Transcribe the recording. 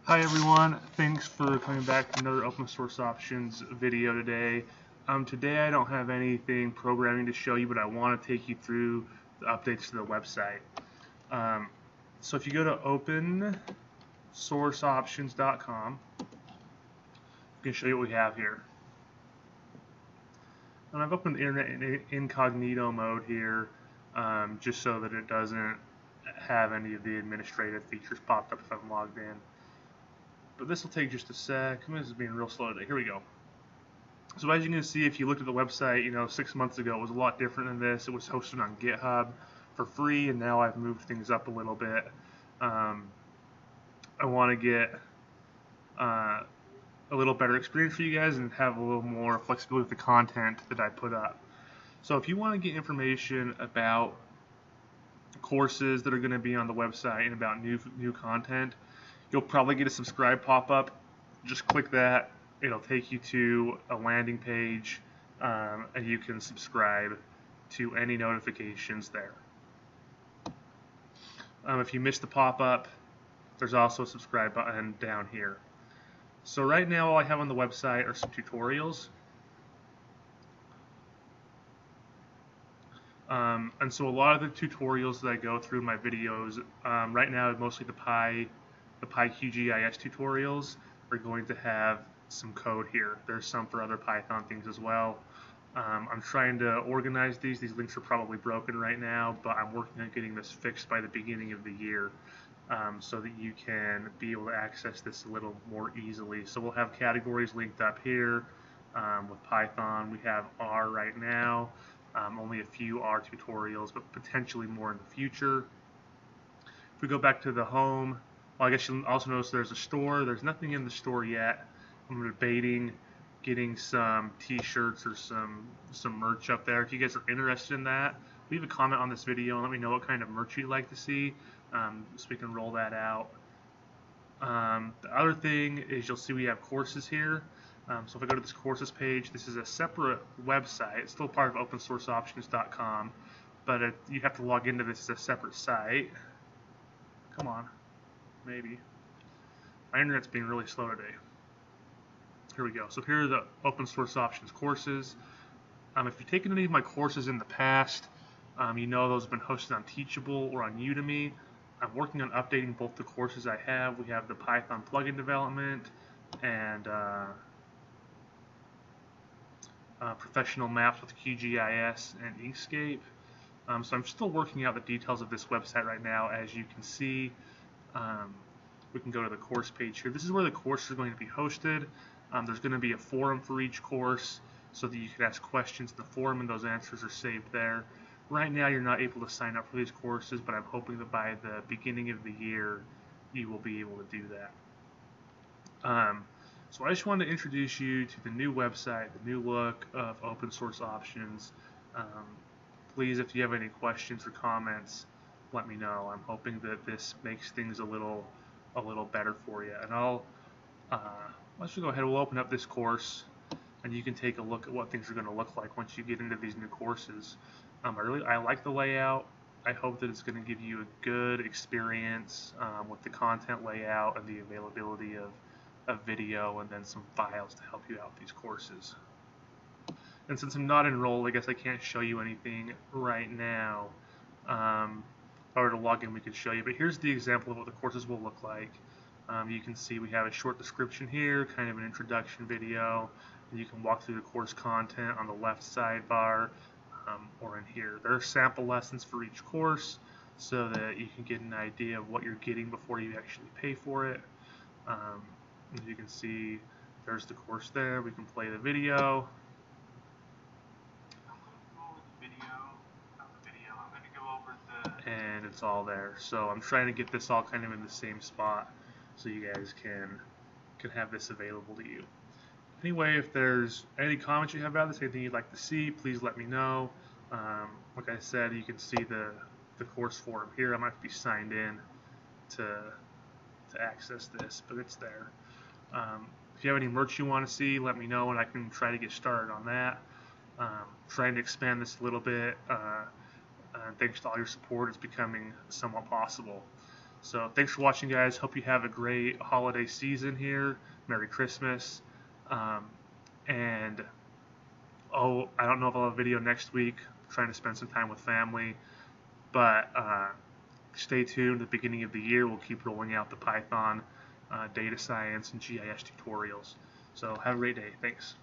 Hi everyone, thanks for coming back to another open source options video today. Today I don't have anything programming to show you, but I want to take you through the updates to the website. So if you go to opensourceoptions.com, I can show you what we have here. And I've opened the internet in incognito mode here, just so that it doesn't have any of the administrative features popped up if I'm logged in. But this will take just a sec. This is being real slow today. Here we go. So as you can see, if you looked at the website, 6 months ago, it was a lot different than this. It was hosted on GitHub for free, and now I've moved things up a little bit. I want to get a little better experience for you guys and have a little more flexibility with the content that I put up. So if you want to get information about courses that are going to be on the website and about new content, you'll probably get a subscribe pop-up. Just click that. It'll take you to a landing page, and you can subscribe to any notifications there. If you missed the pop-up, there's also a subscribe button down here. So right now all I have on the website are some tutorials. And so a lot of the tutorials that I go through in my videos, right now mostly the PyQGIS tutorials are going to have some code here. There's some for other Python things as well. I'm trying to organize these. These links are probably broken right now, but I'm working on getting this fixed by the beginning of the year, so that you can be able to access this a little more easily. So we'll have categories linked up here with Python. We have R right now. Only a few R tutorials, but potentially more in the future. If we go back to the home, well, I guess you'll also notice there's a store. There's nothing in the store yet. I'm debating getting some t-shirts or some merch up there. If you guys are interested in that, leave a comment on this video and let me know what kind of merch you'd like to see, so we can roll that out. The other thing is you'll see we have courses here. So if I go to this courses page, this is a separate website. It's still part of opensourceoptions.com, but you have to log into this as a separate site. Come on. Maybe. My internet's being really slow today. Here we go. So here are the open source options courses. If you've taken any of my courses in the past, you know those have been hosted on Teachable or on Udemy. I'm working on updating both the courses I have. We have the Python plugin development and professional maps with QGIS and Inkscape. So I'm still working out the details of this website right now. As you can see, we can go to the course page here. This is where the courses are going to be hosted. There's going to be a forum for each course so that you can ask questions in the forum and those answers are saved there. Right now you're not able to sign up for these courses, but I'm hoping that by the beginning of the year you will be able to do that. So I just wanted to introduce you to the new website, the new look of open source options. Please, if you have any questions or comments, let me know. I'm hoping that this makes things a little better for you. And let's just go ahead. We'll open up this course, and you can take a look at what things are going to look like once you get into these new courses. I like the layout. I hope that it's going to give you a good experience with the content layout and the availability of video and then some files to help you out with these courses. And since I'm not enrolled, I guess I can't show you anything right now. If I were to log in, we could show you, but here's the example of what the courses will look like. You can see we have a short description here, kind of an introduction video, and you can walk through the course content on the left sidebar or in here. There are sample lessons for each course so that you can get an idea of what you're getting before you actually pay for it. As you can see, there's the course there. We can play the video. And it's all there. So I'm trying to get this all kind of in the same spot so you guys can have this available to you. Anyway, if there's any comments you have about this, anything you'd like to see, please let me know. Like I said, you can see the course forum here. I might be signed in to access this, but it's there. If you have any merch you want to see, let me know and I can try to get started on that. Trying to expand this a little bit. Thanks to all your support, it's becoming somewhat possible. So thanks for watching, guys. Hope you have a great holiday season here. Merry Christmas. Um, and I don't know if I'll have a video next week. I'm trying to spend some time with family, but stay tuned. At the beginning of the year, we'll keep rolling out the Python, data science, and GIS tutorials. So have a great day. Thanks.